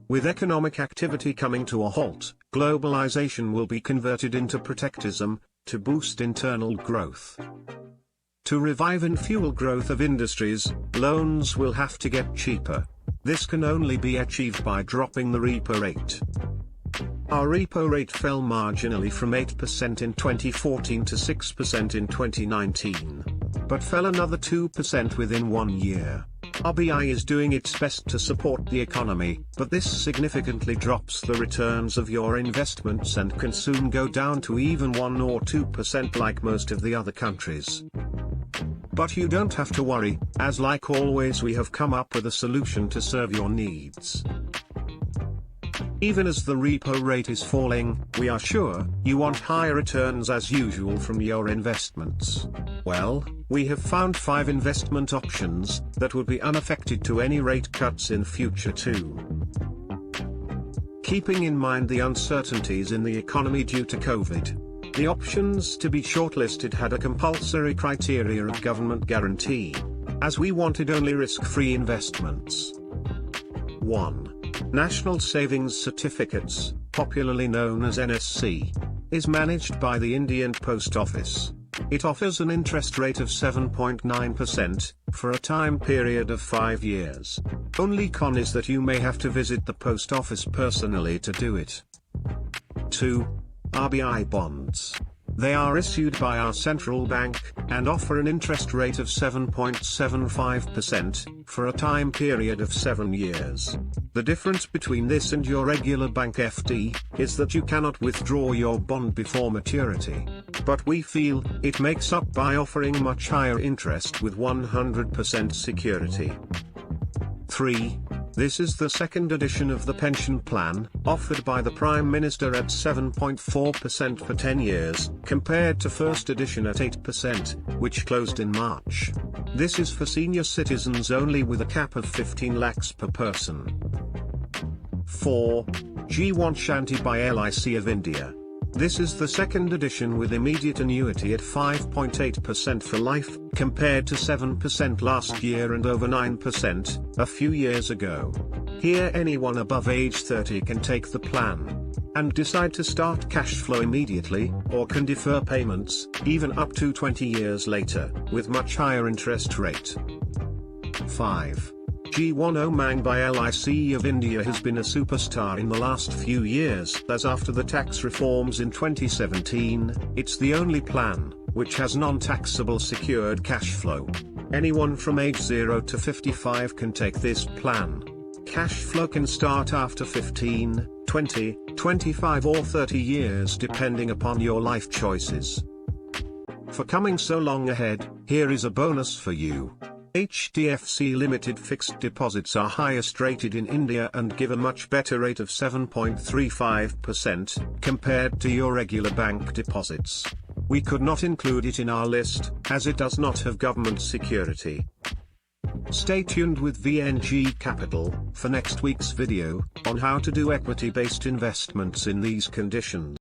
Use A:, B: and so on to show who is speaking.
A: With economic activity coming to a halt, globalization will be converted into protectionism, to boost internal growth. To revive and fuel growth of industries, loans will have to get cheaper. This can only be achieved by dropping the repo rate. Our repo rate fell marginally from 8% in 2014 to 6% in 2019, but fell another 2% within 1 year. RBI is doing its best to support the economy, but this significantly drops the returns of your investments and can soon go down to even 1 or 2% like most of the other countries. But you don't have to worry, as like always we have come up with a solution to serve your needs. Even as the repo rate is falling, we are sure you want higher returns as usual from your investments. Well, we have found 5 investment options that would be unaffected to any rate cuts in future too. Keeping in mind the uncertainties in the economy due to COVID, the options to be shortlisted had a compulsory criteria of government guarantee, as we wanted only risk-free investments. 1. National Savings Certificates, popularly known as NSC, is managed by the Indian Post Office. It offers an interest rate of 7.9%, for a time period of 5 years. Only con is that you may have to visit the post office personally to do it. 2. RBI Bonds. They are issued by our central bank, and offer an interest rate of 7.75%, for a time period of 7 years. The difference between this and your regular bank FD, is that you cannot withdraw your bond before maturity. But we feel, it makes up by offering much higher interest with 100% security. 3. This is the second edition of the pension plan, offered by the Prime Minister at 7.4% for 10 years, compared to first edition at 8%, which closed in March. This is for senior citizens only with a cap of 15 lakhs per person. 4. Jeevan Shanti by LIC of India. This is the second edition with immediate annuity at 5.8% for life, compared to 7% last year and over 9%, a few years ago. Here anyone above age 30 can take the plan, and decide to start cash flow immediately, or can defer payments, even up to 20 years later, with much higher interest rate. 5. Jeevan Umang by LIC of India has been a superstar in the last few years, as after the tax reforms in 2017, it's the only plan which has non-taxable secured cash flow. Anyone from age 0 to 55 can take this plan. Cash flow can start after 15, 20, 25 or 30 years depending upon your life choices. For coming so long ahead, here is a bonus for you. HDFC Limited fixed deposits are highest rated in India and give a much better rate of 7.35%, compared to your regular bank deposits. We could not include it in our list, as it does not have government security. Stay tuned with VNG Capital, for next week's video, on how to do equity-based investments in these conditions.